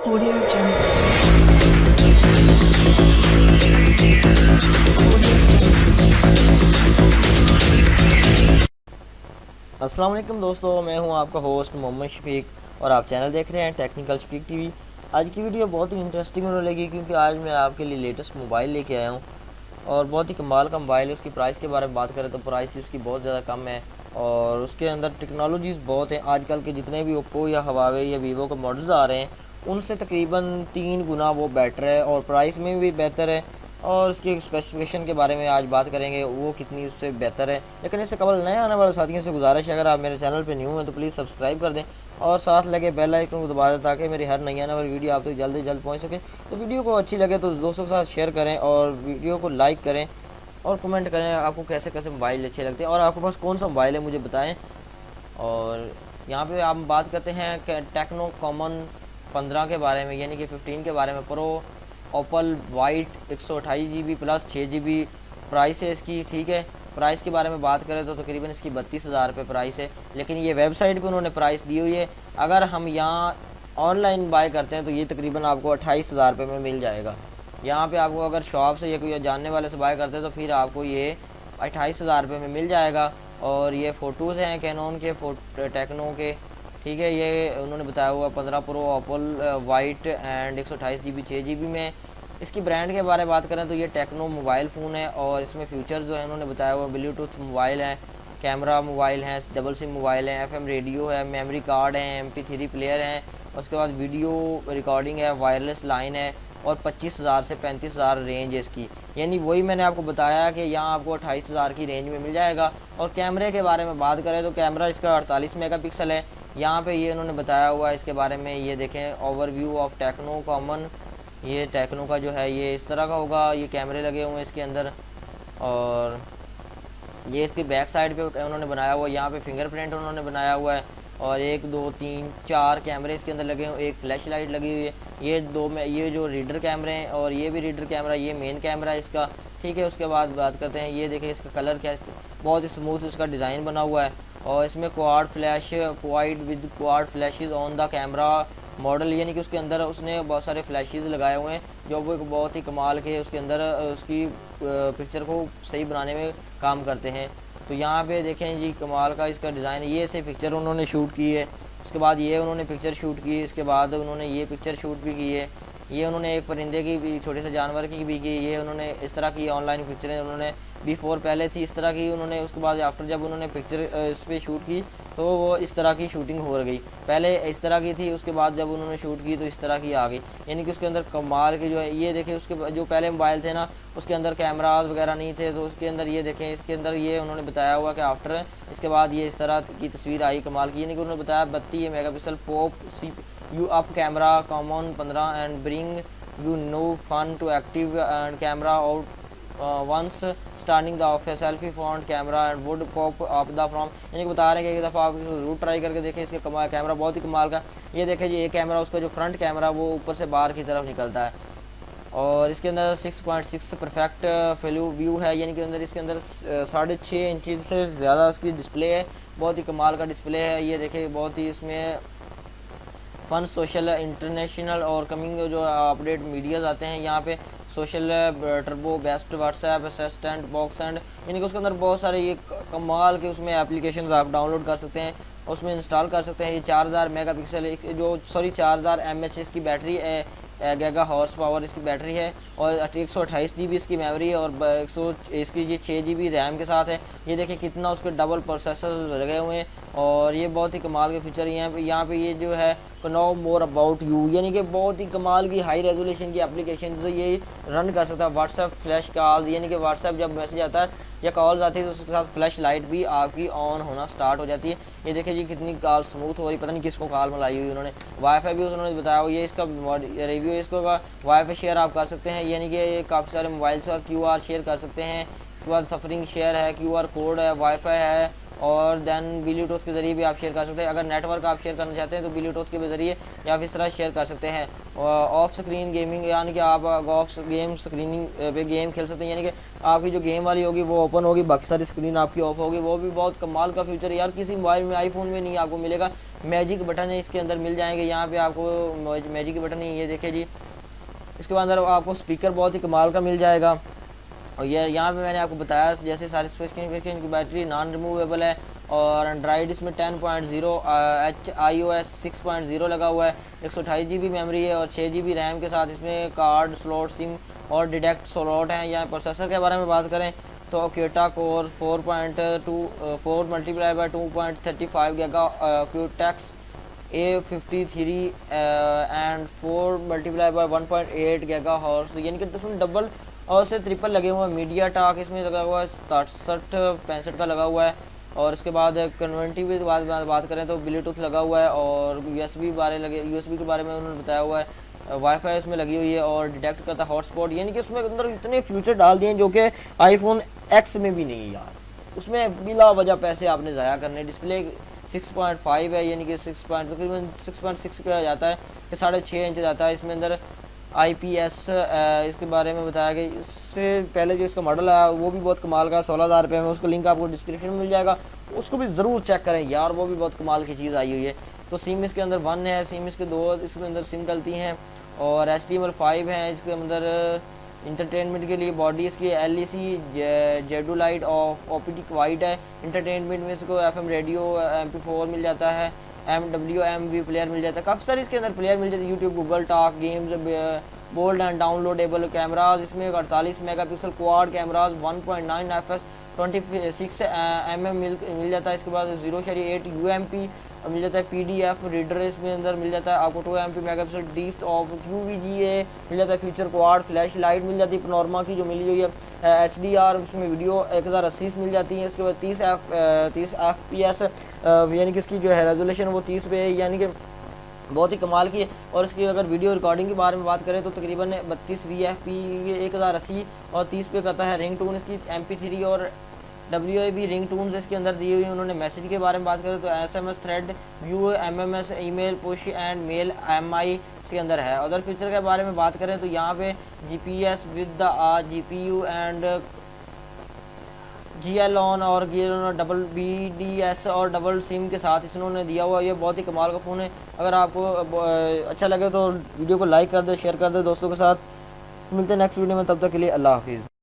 Audio Jungle. अस्सलाम वालेकुम दोस्तों, मैं हूं आपका होस्ट मोहम्मद शफीक और आप चैनल देख रहे हैं टेक्निकल शफीक टीवी। आज की वीडियो बहुत ही इंटरेस्टिंग होने लगी क्योंकि आज मैं आपके लिए लेटेस्ट मोबाइल लेके आया हूं और बहुत ही कमाल का मोबाइल है। उसकी प्राइस के बारे में बात करें तो प्राइस इसकी बहुत ज़्यादा कम है और उसके अंदर टेक्नोलॉजीज़ बहुत हैं। आजकल के जितने भी ओप्पो या हवावे या वीवो के मॉडल्स आ रहे हैं उनसे तकरीबन 3 गुना वो बेटर है और प्राइस में भी बेहतर है। और उसकी स्पेसिफिकेशन के बारे में आज बात करेंगे, वो कितनी उससे बेहतर है। लेकिन इससे कबल नए आने वाले साथियों से गुजारिश है, अगर आप मेरे चैनल पे न्यू हैं तो प्लीज़ सब्सक्राइब कर दें और साथ लगे बेल आइकन को दबा दें ताकि मेरी हर नई आने वाली वीडियो आप तक जल्द से जल्द पहुँच सके। तो वीडियो को अच्छी लगे तो दोस्तों के साथ शेयर करें और वीडियो को लाइक करें और कमेंट करें आपको कैसे कैसे मोबाइल अच्छे लगते हैं और आपके पास कौन सा मोबाइल है मुझे बताएं। और यहाँ पे आप बात करते हैं टेक्नो कॉमन 15 के बारे में, यानी कि 15 के बारे में। Pro opal white 128 GB plus 6 GB price है इसकी, ठीक है। प्राइस के बारे में बात करें तो तकरीबन इसकी 32,000 रुपये प्राइस है, लेकिन ये वेबसाइट पे उन्होंने प्राइस दी हुई है। अगर हम यहाँ ऑनलाइन बाय करते हैं तो ये तकरीबन आपको 28,000 रुपये में मिल जाएगा। यहाँ पे आपको अगर शॉप से या कोई जानने वाले से बाय करते हैं तो फिर आपको ये 28,000 रुपये में मिल जाएगा। और ये फ़ोटोज़ हैं कैनन के, टेक्नो के, ठीक है। ये उन्होंने बताया हुआ 15 pro opal white and 128 GB 6 GB में। इसकी ब्रांड के बारे में बात करें तो ये टेक्नो मोबाइल फ़ोन है और इसमें फ़ीचर्स जो है उन्होंने बताया हुआ ब्लूटूथ मोबाइल है, कैमरा मोबाइल है, डबल सिम मोबाइल है, FM रेडियो है, मेमोरी कार्ड है, MP3 प्लेयर है, उसके बाद वीडियो रिकॉर्डिंग है, वायरलेस लाइन है और 25,000 से 35,000 रेंज है इसकी। यानी वही मैंने आपको बताया कि यहाँ आपको 28,000 की रेंज में मिल जाएगा। और कैमरे के बारे में बात करें तो कैमरा इसका 48 मेगापिक्सल है। यहाँ पे ये उन्होंने बताया हुआ है इसके बारे में, ये देखें ओवरव्यू ऑफ टेक्नो कॉमन। ये टेक्नो का जो है ये इस तरह का होगा, ये कैमरे लगे हुए हैं इसके अंदर। और ये इसकी बैक साइड पे उन्होंने बनाया हुआ है, यहाँ पे फिंगरप्रिंट उन्होंने बनाया हुआ है और 1 2 3 4 कैमरे इसके अंदर लगे हुए, एक फ्लैश लाइट लगी हुई है। ये दो में ये जो रीडर कैमरे हैं और ये भी रीडर कैमरा, ये मेन कैमरा है इसका, ठीक है। उसके बाद बात करते हैं, ये देखिए इसका कलर क्या है, बहुत ही स्मूथ इसका डिज़ाइन बना हुआ है। और इसमें quad with quad flashes on the camera model, यानी कि उसके अंदर उसने बहुत सारे फ्लैशेज लगाए हुए हैं जो वो एक बहुत ही कमाल के उसके अंदर उसकी पिक्चर को सही बनाने में काम करते हैं। तो यहाँ पे देखें जी कमाल का इसका डिज़ाइन है। ये से पिक्चर उन्होंने शूट की है, उसके बाद ये उन्होंने पिक्चर शूट की है, इसके बाद उन्होंने ये पिक्चर शूट भी की है। ये उन्होंने एक परिंदे की भी, छोटे से जानवर की भी की। ये उन्होंने इस तरह की ऑनलाइन पिक्चरें उन्होंने बिफोर पहले थी इस तरह की, उन्होंने उसके बाद आफ्टर जब उन्होंने पिक्चर इस पर शूट की तो वो इस तरह की शूटिंग हो गई। पहले इस तरह की थी, उसके बाद जब उन्होंने शूट की तो इस तरह की आ गई। यानी कि उसके अंदर कमाल के जो है, ये देखिए उसके जो पहले मोबाइल थे ना उसके अंदर कैमराज वगैरह नहीं थे, तो उसके अंदर ये देखें इसके अंदर ये उन्होंने बताया हुआ कि आफ्टर इसके बाद ये इस तरह की तस्वीर आई कमाल की। यानी कि उन्होंने बताया 32 megapixel pop see you up camera common 15 and bring you no fun to active and camera out once starting the of selfie front camera and would pop up the from. यानी कि बता रहे हैं कि एक दफ़ा आप जरूर ट्राई करके देखें। इसके कैमरा बहुत ही कमाल का, ये देखें जी, ये कैमरा उसका जो फ्रंट कैमरा वो ऊपर से बाहर की तरफ निकलता है। और इसके अंदर 6.6 परफेक्ट फील्ड व्यू है, यानी कि अंदर इसके अंदर 6.5 इंच से ज़्यादा उसकी डिस्प्ले है, बहुत ही कमाल का डिस्प्ले है। ये देखें बहुत ही इसमें फन सोशल इंटरनेशनल और कमिंग जो अपडेट मीडियाज आते हैं यहाँ पे, social turbo best WhatsApp assistant box and, यानी कि उसके अंदर बहुत सारे ये कमाल के उसमें एप्लीकेशंस आप डाउनलोड कर सकते हैं, उसमें इंस्टॉल कर सकते हैं। ये 4000 मेगापिक्सल जो 4000 mAh इसकी बैटरी है, गीगा हॉर्स पावर इसकी बैटरी है और 128 GB इसकी मेमोरी है और 100 इसकी ये 6 GB रैम के साथ है। ये देखिए कितना उसके डबल प्रोसेसर लगे हुए हैं और ये बहुत ही कमाल के फीचर यहाँ पे ये जो है नो मोर अबाउट यू, यानी कि बहुत ही कमाल की हाई रेजोल्यूशन की एप्लीकेशन से ये रन कर सकता है। व्हाट्सएप फ्लैश कॉल्स, यानी कि व्हाट्सएप जब मैसेज आता है या कॉल्स आती है तो उसके साथ फ्लैश लाइट भी आपकी ऑन होना स्टार्ट हो जाती है। ये देखिए जी कितनी कॉल स्मूथ हो रही, पता नहीं किसको कॉल मिलाई हुई उन्होंने। वाईफाई भी उन्होंने बताया हुआ, ये इसका रिव्यू है इसको का वाईफाई शेयर आप कर सकते हैं, यानी कि ये काफ़ी सारे मोबाइल के साथ QR शेयर कर सकते हैं। उसके बाद सफरिंग शेयर है, QR कोड है, वाईफाई है और देन ब्लूटूथ के ज़रिए भी आप शेयर कर सकते हैं। अगर नेटवर्क आप शेयर करना चाहते हैं तो ब्लूटूथ के ज़रिए या आप इस तरह शेयर कर सकते हैं। ऑफ स्क्रीन गेमिंग, यानी कि आप ऑफ गेम स्क्रीनिंग पे गेम खेल सकते हैं, यानी कि आपकी जो गेम वाली होगी वो ओपन होगी, बाकी सारी स्क्रीन आपकी ऑफ होगी। वो भी बहुत कमाल का फीचर है यार, किसी मोबाइल में आईफोन में नहीं आपको मिलेगा। मैजिक बटन है इसके अंदर मिल जाएंगे, यहाँ पे आपको मैजिक बटन है, ये देखिए जी। इसके बाद अंदर आपको स्पीकर बहुत ही कमाल का मिल जाएगा। और ये यहाँ पे मैंने आपको बताया जैसे सारी स्पेसिफिकेशन की बैटरी नॉन रिमूवेबल है, और एंड्राइड इसमें 10.0 iOS 6.0 लगा हुआ है। 128 GB मेमोरी है और 6 GB रैम के साथ इसमें कार्ड स्लॉट, सिम और डिडक्ट स्लॉट हैं। यहाँ प्रोसेसर के बारे में बात करें तो क्यूटा core 4 multiply by 2.35 giga cortex A53 and 4 multiply by 1.8 giga hertz, यानी कि इसमें डबल और से ट्रिपल लगे हुए हैं। मीडिया टाक इसमें लगा हुआ है 6765 का लगा हुआ है। और इसके बाद कन्वर्टिव की बात करें तो ब्लूटूथ लगा हुआ है, और यूएसबी के बारे में उन्होंने बताया हुआ है। वाईफाई इसमें लगी हुई है और डिटेक्ट करता है हॉटस्पॉट, यानी कि उसमें अंदर इतने फ्यूचर डाल दिए हैं जो कि आईफोन एक्स में भी नहीं है यार। उसमें बिला वजह पैसे आपने ज़ाया करने। डिस्प्ले 6.5 है, यानी कि तकरीबन 6.6 का जाता है कि 6.5 इंच जाता है। इसमें अंदर IPS इसके बारे में बताया कि इससे पहले जो इसका मॉडल है वो भी बहुत कमाल का 16,000 रुपये में, उसका लिंक आपको डिस्क्रिप्शन में मिल जाएगा, उसको भी ज़रूर चेक करें यार, वो भी बहुत कमाल की चीज़ आई हुई है। तो सिम इसके अंदर 1 है, सिम इसके 2 इसके अंदर सिम डलती हैं, और HTML5 है इसके अंदर। इंटरटेनमेंट के लिए बॉडी इसकी LEC जेडुलाइट ऑप्टिक वाइड है। इंटरटेनमेंट में इसको FM रेडियो MP4 मिल जाता है, MWMV प्लेयर मिल जाता है, काफ़ी सारे इसके अंदर प्लेयर मिल जाते हैं, YouTube, Google talk, games, bold and downloadable cameras इसमें 48 megapixel quad cameras, 1.9 fps 26 mm मिल जाता है। इसके बाद 0.8 UMP मिल जाता है। PDF रीडर इसमें अंदर मिल जाता है आपको। 2 MP megapixel deep of QVGA मिल जाता है। फीचर क्वाड फ्लैश लाइट मिल जाती है पनोरमा की जो मिली हुई है। HDR उसमें वीडियो 1080 मिल जाती है। इसके बाद 30 FPS यानी कि इसकी जो है रेजोल्यूशन वो 30 पे है, यानी कि बहुत ही कमाल की है। और इसकी अगर वीडियो रिकॉर्डिंग के बारे में बात करें तो तकरीबन 32 VFP 1080 और 30 पे करता है। रिंग टून इसकी MP3 और WAV रिंग टून्स इसके अंदर दी हुई। उन्होंने मैसेज के बारे में बात करें तो SMS thread view, MMS email push and mail MI इसके अंदर है। अदर फीचर के बारे में बात करें तो यहाँ पे GPS with the GPU and GL on और डबल BDS और डबल सिम के साथ इन्होंने दिया हुआ। ये बहुत ही कमाल का फ़ोन है। अगर आपको अच्छा लगे तो वीडियो को लाइक कर दे, शेयर कर दे दोस्तों के साथ। मिलते हैं नेक्स्ट वीडियो में, तब तक के लिए अल्लाह हाफिज़।